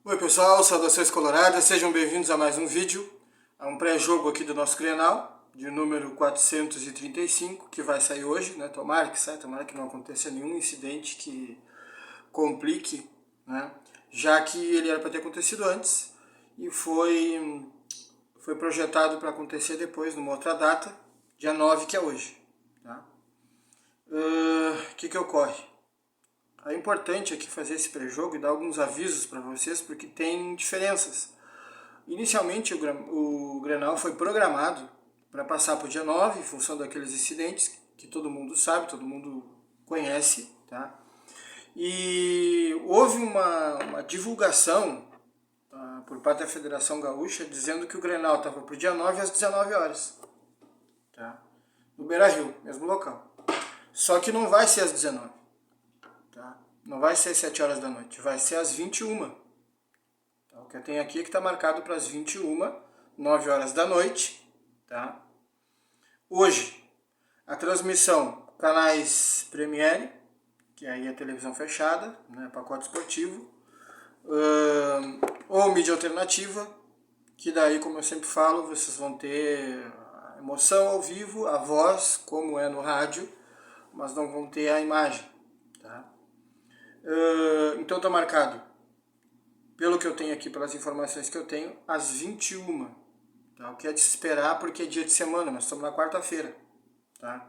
Oi pessoal, saudações coloradas, sejam bem-vindos a mais um vídeo, a um pré-jogo aqui do nosso Grenal, de número 435, que vai sair hoje, né? Tomara que saia, tomara que não aconteça nenhum incidente que complique, né? Já que ele era para ter acontecido antes e foi projetado para acontecer depois, numa outra data, dia 9, que é hoje. Tá? Que ocorre? É importante aqui fazer esse pré-jogo e dar alguns avisos para vocês, porque tem diferenças. Inicialmente o Grenal foi programado para passar para o dia 9, em função daqueles incidentes que todo mundo sabe, todo mundo conhece, tá? E houve uma divulgação por parte da Federação Gaúcha dizendo que o Grenal estava para o dia 9 às 19 horas, tá? No Beira-Rio, mesmo local. Só que não vai ser às 19, tá? Não vai ser às 7 horas da noite, vai ser às 21. O que eu tenho aqui é que está marcado para as 21, 9 horas da noite. Tá? Hoje, a transmissão, canais Premiere, que aí é televisão fechada, né, pacote esportivo, ou mídia alternativa, que daí, como eu sempre falo, vocês vão ter a emoção ao vivo, a voz, como é no rádio, mas não vão ter a imagem. Tá? Então está marcado, pelo que eu tenho aqui, pelas informações que eu tenho, às 21. Tá? O que é de se esperar, porque é dia de semana, nós estamos na quarta-feira. Tá?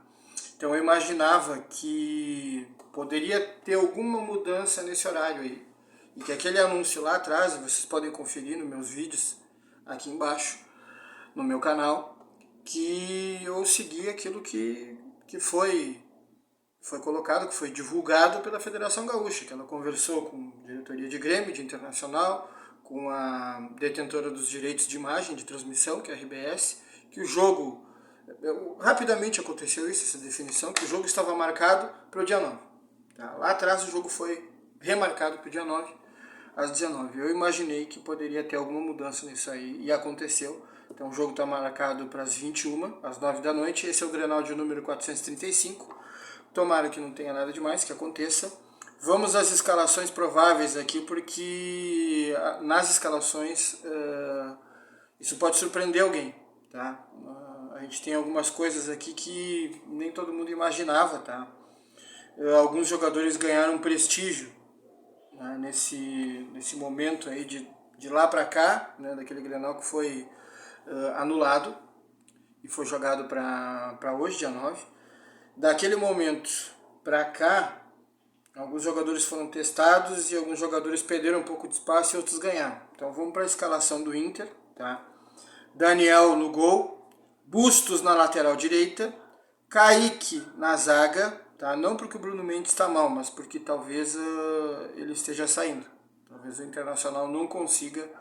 Então eu imaginava que poderia ter alguma mudança nesse horário aí. E que aquele anúncio lá atrás, vocês podem conferir nos meus vídeos aqui embaixo, no meu canal, que eu segui aquilo que foi colocado, que foi divulgado pela Federação Gaúcha, que ela conversou com a diretoria de Grêmio, de Internacional, com a detentora dos direitos de imagem, de transmissão, que é a RBS, que o jogo, rapidamente aconteceu isso, essa definição, que o jogo estava marcado para o dia 9. Tá? Lá atrás o jogo foi remarcado para o dia 9, às 19. Eu imaginei que poderia ter alguma mudança nisso aí, e aconteceu. Então o jogo está marcado para as 21, às 9 da noite. Esse é o Grenal de número 435. Tomara que não tenha nada demais, que aconteça. Vamos às escalações prováveis aqui, porque nas escalações isso pode surpreender alguém. Tá? A gente tem algumas coisas aqui que nem todo mundo imaginava. Tá? Alguns jogadores ganharam prestígio, né, nesse momento aí de lá para cá, né, daquele Grenal que foi anulado e foi jogado para hoje, dia 9. Daquele momento para cá, alguns jogadores foram testados e alguns jogadores perderam um pouco de espaço e outros ganharam. Então vamos para a escalação do Inter. Tá? Daniel no gol, Bustos na lateral direita, Kaique na zaga, tá? Não porque o Bruno Mendes está mal, mas porque talvez ele esteja saindo. Talvez o Internacional não consiga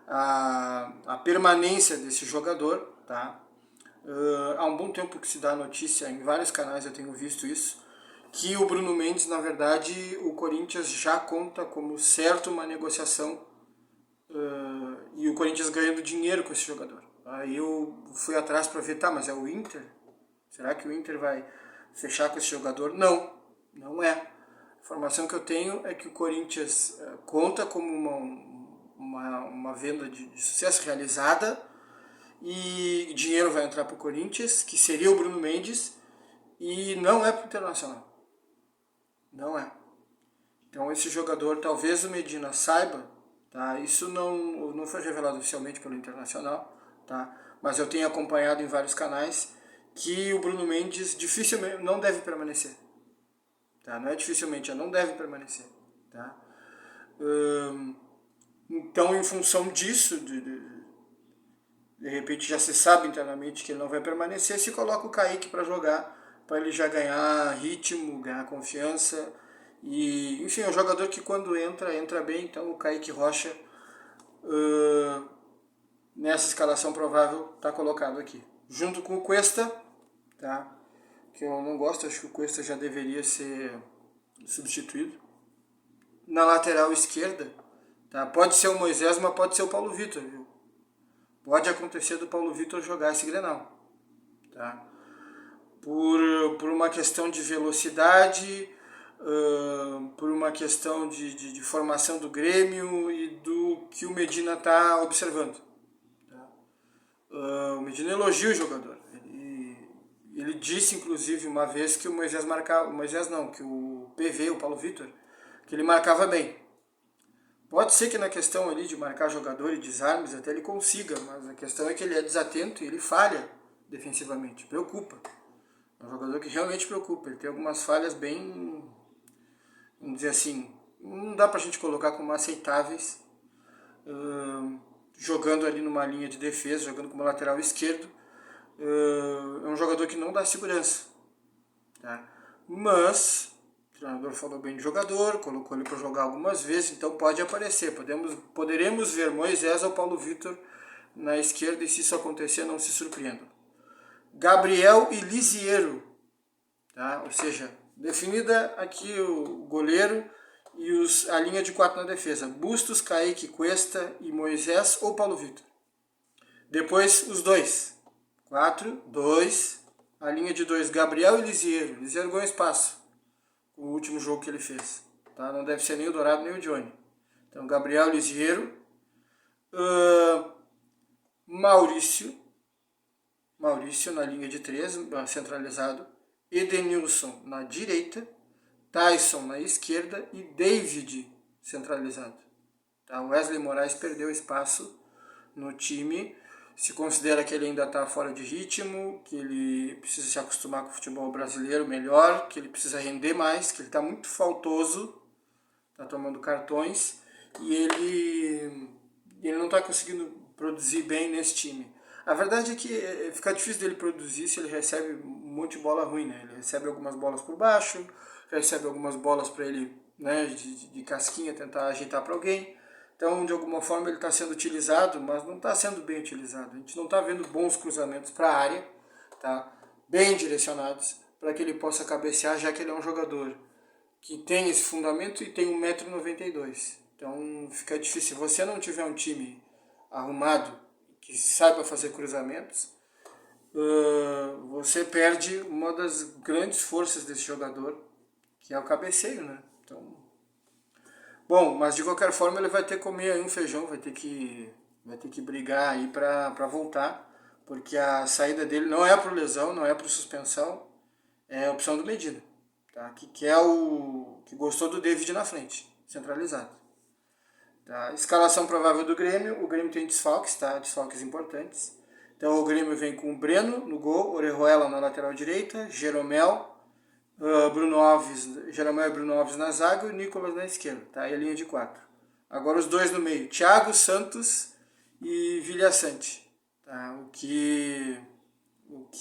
a permanência desse jogador. Tá? Há um bom tempo que se dá notícia, em vários canais eu tenho visto isso, que o Bruno Mendes, na verdade, o Corinthians já conta como certo uma negociação e o Corinthians ganhando dinheiro com esse jogador. Aí eu fui atrás para ver, tá, mas é o Inter? Será que o Inter vai fechar com esse jogador? Não, não é. A informação que eu tenho é que o Corinthians conta como uma venda de sucesso realizada e dinheiro vai entrar para o Corinthians, que seria o Bruno Mendes, e não é para o Internacional. Não é. Então esse jogador, talvez o Medina saiba, tá? Isso não foi revelado oficialmente pelo Internacional, tá? Mas eu tenho acompanhado em vários canais que o Bruno Mendes dificilmente não deve permanecer. Tá? Não é dificilmente, não deve permanecer. Tá? Então, em função disso, de repente já se sabe internamente que ele não vai permanecer, se coloca o Kaique para jogar, para ele já ganhar ritmo, ganhar confiança. E, enfim, é um jogador que quando entra bem. Então o Kaique Rocha, nessa escalação provável, está colocado aqui. Junto com o Cuesta, tá? Que eu não gosto, acho que o Cuesta já deveria ser substituído. Na lateral esquerda, tá? Pode ser o Moisés, mas pode ser o Paulo Vitor, viu? Pode acontecer do Paulo Vitor jogar esse Grenal, tá? Por uma questão de velocidade, por uma questão de formação do Grêmio e do que o Medina está observando. Tá? O Medina elogia o jogador. Ele disse, inclusive, uma vez que o Moisés marcava... O Moisés não, que o PV, o Paulo Vitor, que ele marcava bem. Pode ser que na questão ali de marcar jogador e desarmes até ele consiga, mas a questão é que ele é desatento e ele falha defensivamente. Preocupa. É um jogador que realmente preocupa. Ele tem algumas falhas bem, vamos dizer assim, não dá pra gente colocar como aceitáveis, jogando ali numa linha de defesa, jogando como lateral esquerdo. É um jogador que não dá segurança. Tá? Mas o treinador falou bem de jogador, colocou ele para jogar algumas vezes, então pode aparecer. Poderemos ver Moisés ou Paulo Vitor na esquerda, e se isso acontecer, não se surpreendam. Gabriel e Lisiero, tá? Ou seja, definida aqui o goleiro e a linha de 4 na defesa. Bustos, Kaique, Cuesta e Moisés ou Paulo Vitor. Depois os dois. 4, 2, a linha de 2, Gabriel e Lisiero. Lisiero ganhou espaço o último jogo que ele fez. Tá? Não deve ser nem o Dourado nem o Johnny. Então, Gabriel, Lisiero. Maurício na linha de 3, centralizado. Edenilson na direita. Tyson na esquerda e David centralizado. Tá? Wesley Moraes perdeu espaço no time. Se considera que ele ainda está fora de ritmo, que ele precisa se acostumar com o futebol brasileiro melhor, que ele precisa render mais, que ele está muito faltoso, está tomando cartões, e ele não está conseguindo produzir bem nesse time. A verdade é que fica difícil dele produzir se ele recebe um monte de bola ruim, né? Ele recebe algumas bolas por baixo, recebe algumas bolas para ele, né, de casquinha, tentar ajeitar para alguém. Então, de alguma forma, ele está sendo utilizado, mas não está sendo bem utilizado. A gente não está vendo bons cruzamentos para a área, tá? Bem direcionados, para que ele possa cabecear, já que ele é um jogador que tem esse fundamento e tem 1,92 m. Então, fica difícil. Se você não tiver um time arrumado, que saiba fazer cruzamentos, você perde uma das grandes forças desse jogador, que é o cabeceio, né? Então, bom, mas de qualquer forma ele vai ter que comer aí um feijão, vai ter que brigar aí para voltar, porque a saída dele não é por lesão, não é por suspensão, é a opção do Medina, tá? Que gostou do David na frente, centralizado. Tá? Escalação provável do Grêmio, o Grêmio tem desfalques, tá? Desfalques importantes. Então o Grêmio vem com o Breno no gol, Orejuela na lateral direita, Jeromel, Bruno Alves, Jeromel e Bruno Alves na zaga e o Nicolas na esquerda, tá? E a linha de 4. Agora os dois no meio, Thiago Santos e Vilhaçante, tá? O que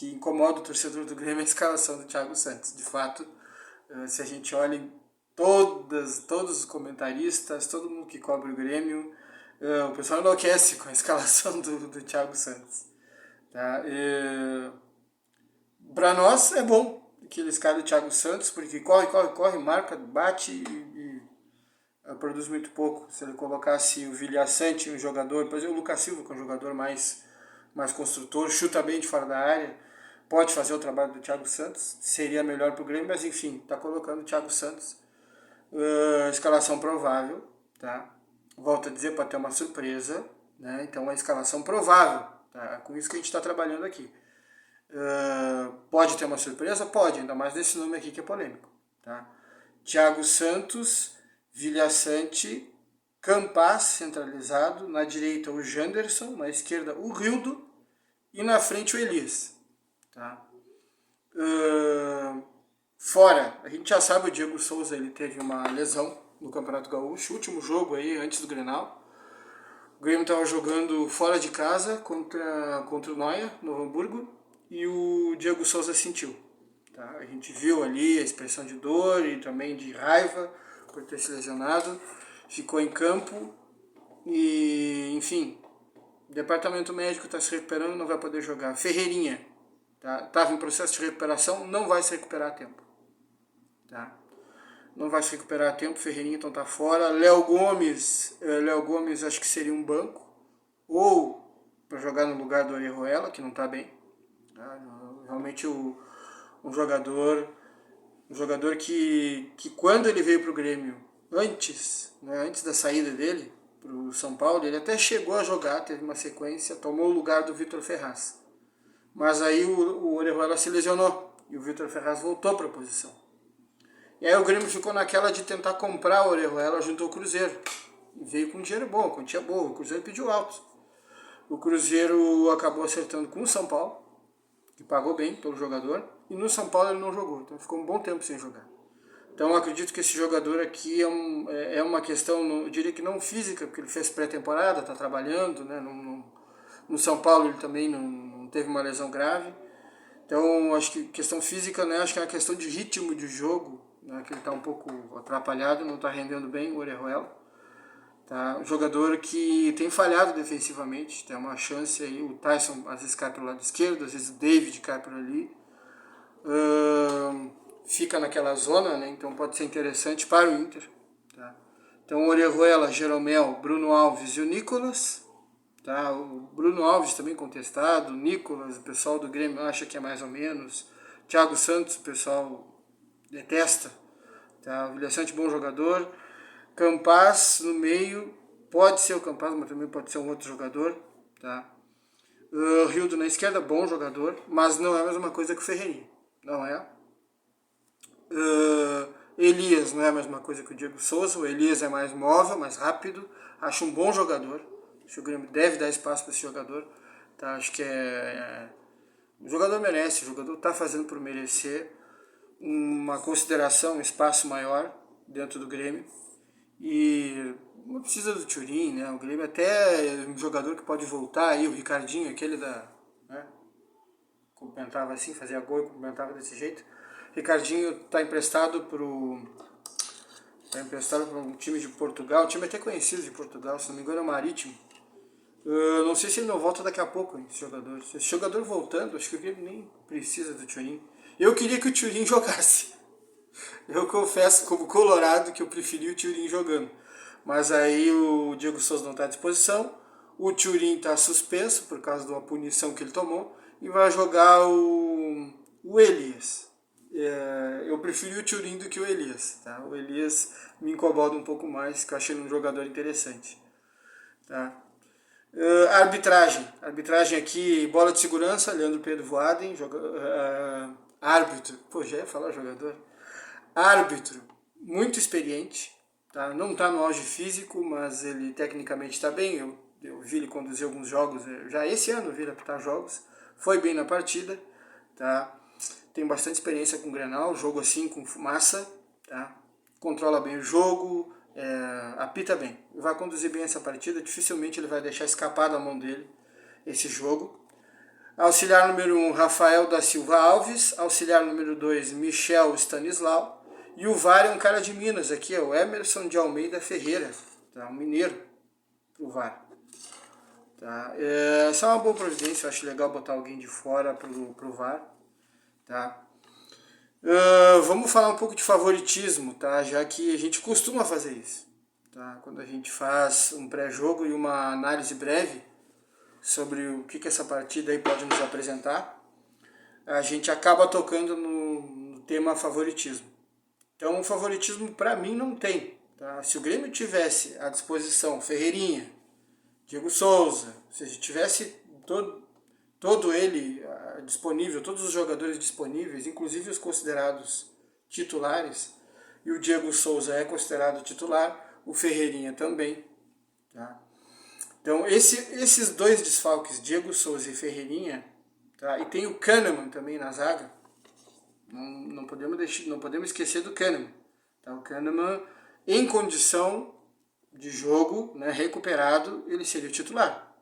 incomoda o torcedor do Grêmio é a escalação do Thiago Santos. De fato, se a gente olha todos os comentaristas, todo mundo que cobre o Grêmio, o pessoal enlouquece com a escalação do Thiago Santos. Tá? Para nós é bom que ele escale o Thiago Santos, porque corre, marca, bate e produz muito pouco. Se ele colocasse o Vilhaçante, um jogador, por exemplo, o Lucas Silva, que é um jogador mais construtor, chuta bem de fora da área, pode fazer o trabalho do Thiago Santos, seria melhor para o Grêmio, mas enfim, está colocando o Thiago Santos. Escalação provável, tá? Volto a dizer, pode ter uma surpresa, né? Então a escalação provável, tá? Com isso que a gente está trabalhando aqui. Pode ter uma surpresa? Pode, ainda mais desse nome aqui que é polêmico, tá? Thiago Santos, Vilhaçante, Campas centralizado, na direita o Janderson, na esquerda o Rildo e na frente o Elias, tá? Fora, a gente já sabe, o Diego Souza ele teve uma lesão no Campeonato Gaúcho, último jogo aí antes do Grenal. O Grêmio estava jogando fora de casa contra o Noia, no Hamburgo, e o Diego Souza sentiu. Tá? A gente viu ali a expressão de dor e também de raiva por ter se lesionado. Ficou em campo e, enfim, o departamento médico está se recuperando, não vai poder jogar. Ferreirinha estava em processo de recuperação, não vai se recuperar a tempo. Tá? Não vai se recuperar a tempo, Ferreirinha então tá fora. Léo Gomes acho que seria um banco, ou para jogar no lugar do Orejuela, que não tá bem. Tá? Realmente um jogador que quando ele veio pro Grêmio, antes da saída dele, o São Paulo. Ele até chegou a jogar, teve uma sequência, tomou o lugar do Vitor Ferraz. Mas aí o Orejuela se lesionou e o Vitor Ferraz voltou para a posição. E aí o Grêmio ficou naquela de tentar comprar o Orejuela junto ao Cruzeiro. E veio com dinheiro bom, quantia boa. O Cruzeiro pediu alto. O Cruzeiro acabou acertando com o São Paulo, que pagou bem pelo jogador. E no São Paulo ele não jogou, então ficou um bom tempo sem jogar. Então eu acredito que esse jogador aqui é uma questão, eu diria que não física, porque ele fez pré-temporada, está trabalhando, né? No São Paulo ele também não teve uma lesão grave. Então acho que questão física, né? Acho que é uma questão de ritmo de jogo, né? Que ele está um pouco atrapalhado, não está rendendo bem o Orejuela. Tá? Um jogador que tem falhado defensivamente, tem uma chance aí, o Tyson às vezes cai pelo lado esquerdo, às vezes o David cai por ali. Fica naquela zona, né? Então pode ser interessante para o Inter. Tá? Então Orejuela, Jeromel, Bruno Alves e o Nicolas. Tá? O Bruno Alves também contestado, o Nicolas, o pessoal do Grêmio acha que é mais ou menos. Thiago Santos, o pessoal detesta. Tá? O Willian Santos, bom jogador. Campaz no meio, pode ser o Campaz, mas também pode ser um outro jogador. Tá? Rildo na esquerda, bom jogador, mas não é a mesma coisa que o Ferreirinha. Não é. Elias não é a mesma coisa que o Diego Souza. O Elias é mais móvel, mais rápido. Acho um bom jogador. Acho que o Grêmio deve dar espaço para esse jogador. Tá? Acho que o jogador merece, o jogador está fazendo por merecer uma consideração, um espaço maior dentro do Grêmio. E não precisa do Thurin, né? O Grêmio até é um jogador que pode voltar aí, o Ricardinho, aquele né? Cumprimentava assim, fazia gol e cumprimentava desse jeito. Ricardinho está emprestado para um time de Portugal, um time até conhecido de Portugal, se não me engano é o Marítimo. Não sei se ele não volta daqui a pouco, hein, esse jogador. Se esse jogador voltando, acho que o Grêmio nem precisa do Thurin. Eu queria que o Thurin jogasse. Eu confesso, como colorado, que eu preferi o Thurin jogando. Mas aí o Diego Souza não está à disposição. O Thurin está suspenso por causa de uma punição que ele tomou. E vai jogar o Elias. Eu preferi o Thurin do que o Elias. Tá? O Elias me incomoda um pouco mais, que eu achei ele um jogador interessante. Tá? Arbitragem aqui, bola de segurança, Leandro Pedro Voaden. Árbitro, pô, já ia falar jogador. Árbitro, muito experiente, tá? Não está no auge físico, mas ele tecnicamente está bem. Eu vi ele conduzir alguns jogos, já esse ano eu vi ele apitar jogos, foi bem na partida, tá? Tem bastante experiência com o Grenal, jogo assim com fumaça, tá? Controla bem o jogo, apita bem, vai conduzir bem essa partida, dificilmente ele vai deixar escapar da mão dele esse jogo. Auxiliar número 1, Rafael da Silva Alves. Auxiliar número 2, Michel Stanislau. E o VAR é um cara de Minas aqui, é o Emerson de Almeida Ferreira, tá? Um mineiro pro VAR. Tá? Essa é uma boa providência, eu acho legal botar alguém de fora pro VAR. Tá? Vamos falar um pouco de favoritismo, tá? Já que a gente costuma fazer isso. Tá? Quando a gente faz um pré-jogo e uma análise breve sobre o que essa partida aí pode nos apresentar, a gente acaba tocando no tema favoritismo. Então o favoritismo para mim não tem. Tá? Se o Grêmio tivesse à disposição Ferreirinha, Diego Souza, se tivesse todo ele disponível, todos os jogadores disponíveis, inclusive os considerados titulares, e o Diego Souza é considerado titular, o Ferreirinha também. Tá? Então esses dois desfalques, Diego Souza e Ferreirinha, tá? E tem o Kahneman também na zaga, não podemos esquecer do Kahneman. Tá? O Kahneman, em condição de jogo, né, recuperado, ele seria o titular.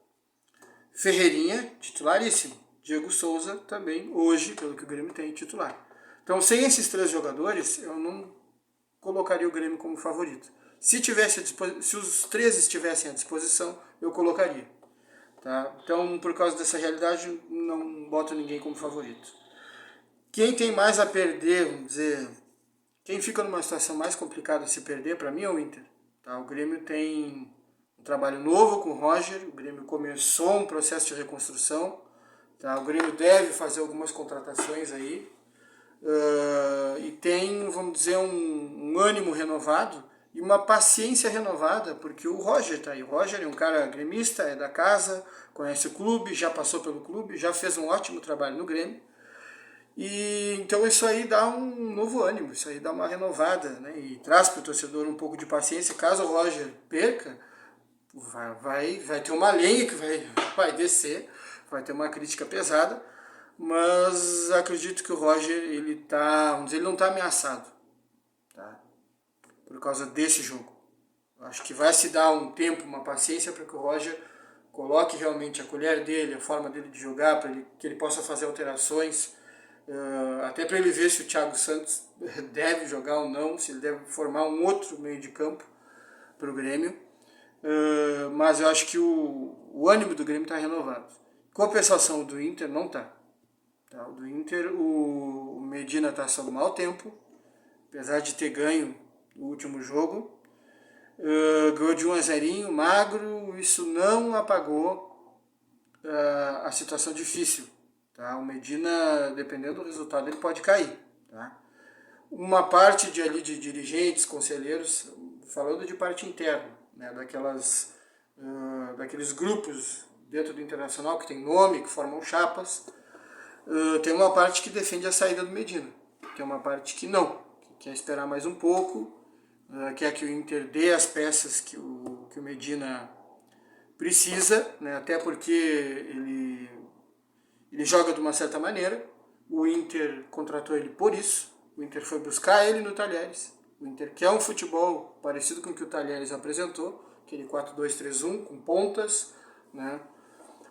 Ferreirinha, titularíssimo. Diego Souza também, hoje, pelo que o Grêmio tem, titular. Então, sem esses três jogadores, eu não colocaria o Grêmio como favorito. Se os três estivessem à disposição, eu colocaria. Tá? Então, por causa dessa realidade, não boto ninguém como favorito. Quem tem mais a perder, vamos dizer, quem fica numa situação mais complicada se perder, para mim é o Inter. Tá? O Grêmio tem um trabalho novo com o Roger, o Grêmio começou um processo de reconstrução, tá? O Grêmio deve fazer algumas contratações aí, e tem, vamos dizer, um ânimo renovado e uma paciência renovada, porque o Roger tá aí. O Roger é um cara gremista, é da casa, conhece o clube, já passou pelo clube, já fez um ótimo trabalho no Grêmio. E então isso aí dá um novo ânimo, isso aí dá uma renovada, né? E traz para o torcedor um pouco de paciência. Caso o Roger perca, vai ter uma lenha que vai descer, vai ter uma crítica pesada, mas acredito que o Roger, ele tá, vamos dizer, ele não está ameaçado, tá? Por causa desse jogo. Acho que vai se dar um tempo, uma paciência para que o Roger coloque realmente a colher dele, a forma dele de jogar, para que ele possa fazer alterações, até para ele ver se o Thiago Santos deve jogar ou não, se ele deve formar um outro meio de campo para o Grêmio. Mas eu acho que o ânimo do Grêmio está renovado. Compensação do Inter não está. Tá? O do Inter, o Medina está sob mau tempo, apesar de ter ganho o último jogo. Ganhou de 1-0 magro, isso não apagou a situação difícil. Tá? O Medina, dependendo do resultado, ele pode cair. Tá? Uma parte de dirigentes, conselheiros, falando de parte interna, né, daqueles grupos dentro do Internacional que tem nome, que formam chapas, tem uma parte que defende a saída do Medina, tem uma parte que não, que quer esperar mais um pouco, quer que o Inter dê as peças que o Medina precisa, né, até porque ele joga de uma certa maneira, o Inter contratou ele por isso, o Inter foi buscar ele no Talheres, o Inter quer um futebol parecido com o que o Talheres apresentou, aquele 4-2-3-1 com pontas, né,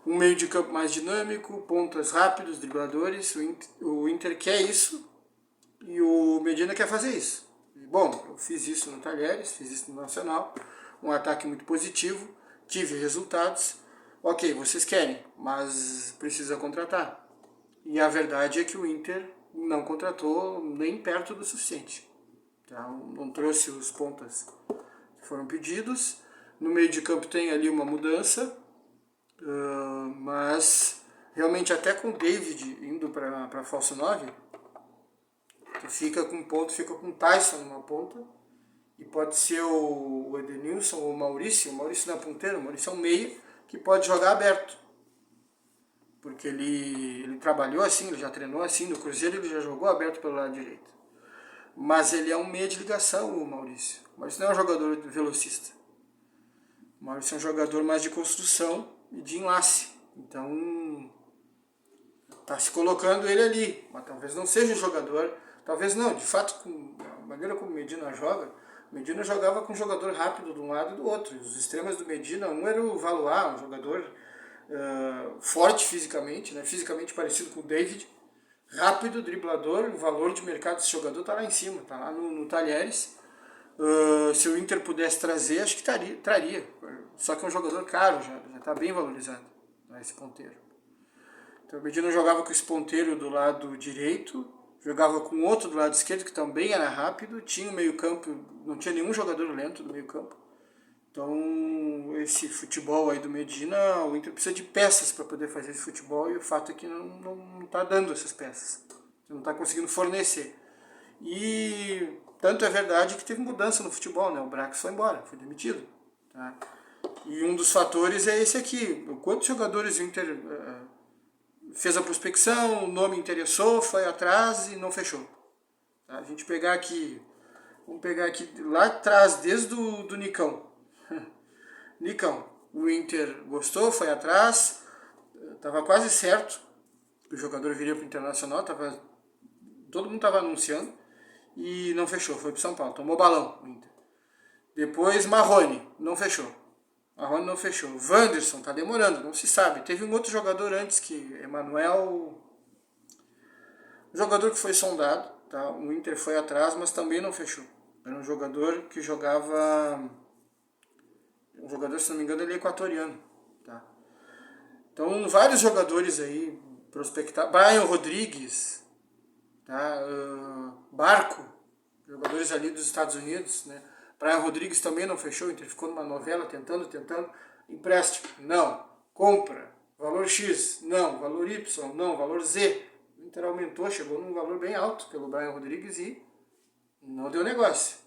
um meio de campo mais dinâmico, pontas rápidos, dribladores, o Inter quer isso e o Medina quer fazer isso. Bom, eu fiz isso no Talheres, fiz isso no Nacional, um ataque muito positivo, tive resultados. Ok, vocês querem, mas precisa contratar. E a verdade é que o Inter não contratou nem perto do suficiente. Tá? Não trouxe os pontas que foram pedidos. No meio de campo tem ali uma mudança, mas realmente até com o David indo para falso 9, que fica com ponto, fica com o Tyson numa ponta, e pode ser o Edenilson ou o Maurício não é ponteiro, o Maurício é um meio que pode jogar aberto, porque ele trabalhou assim, ele já treinou assim, no Cruzeiro ele já jogou aberto pelo lado direito, mas ele é um meio de ligação, o Maurício não é um jogador velocista, o Maurício é um jogador mais de construção e de enlace, então está se colocando ele ali, mas talvez não seja um jogador, talvez não, de fato, com a maneira como o Medina joga, o Medina jogava com um jogador rápido de um lado e do outro. Os extremos do Medina, um era o Valois, um jogador forte fisicamente, né, fisicamente parecido com o David, rápido, driblador, o valor de mercado desse jogador está lá em cima, está lá no Talheres. Se o Inter pudesse trazer, acho que traria. Só que é um jogador caro, já está bem valorizado, né, esse ponteiro. Então o Medina jogava com esse ponteiro do lado direito, jogava com outro do lado esquerdo, que também era rápido, tinha o meio campo, não tinha nenhum jogador lento no meio campo. Então esse futebol aí do Medina, o Inter precisa de peças para poder fazer esse futebol, e o fato é que não está dando essas peças, não está conseguindo fornecer. E tanto é verdade que teve mudança no futebol, né? O Brax foi embora, foi demitido. Tá? E um dos fatores é esse aqui, quantos jogadores o Inter fez a prospecção, o nome interessou, foi atrás e não fechou. Tá? A gente vamos pegar aqui lá atrás, desde do Nicão. Nicão, o Inter gostou, foi atrás, estava quase certo que o jogador viria para o Internacional, todo mundo estava anunciando e não fechou, foi para São Paulo, tomou balão o Inter. Depois Marrone, não fechou. Marrone não fechou. Wanderson, tá demorando, não se sabe. Teve um outro jogador antes, que Emanuel, um jogador que foi sondado, tá? O Inter foi atrás, mas também não fechou. Era um jogador que jogava, um jogador, se não me engano, ele é equatoriano, tá? Então, vários jogadores aí prospectados. Brian Rodrigues, tá? Barco, jogadores ali dos Estados Unidos, né? Brian Rodrigues também não fechou, então ficou numa novela tentando, empréstimo, não, compra, valor X, não, valor Y, não, valor Z. O Inter aumentou, chegou num valor bem alto pelo Brian Rodrigues e não deu negócio.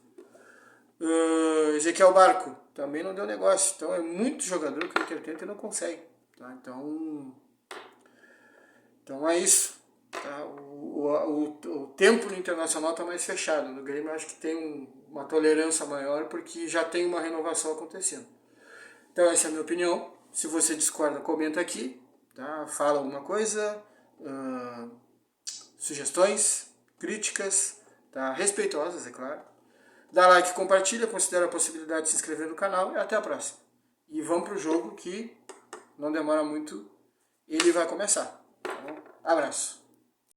Ezequiel Barco também não deu negócio. Então é muito jogador que o Inter tenta e não consegue. Tá? Então é isso. Tá? O tempo no Internacional está mais fechado. No Grêmio eu acho que tem uma tolerância maior porque já tem uma renovação acontecendo. Então essa é a minha opinião. Se você discorda, comenta aqui. Tá? Fala alguma coisa. Sugestões, críticas, tá? Respeitosas, é claro. Dá like, compartilha, considera a possibilidade de se inscrever no canal e até a próxima. E vamos pro jogo que não demora muito, ele vai começar. Tá bom? Abraço.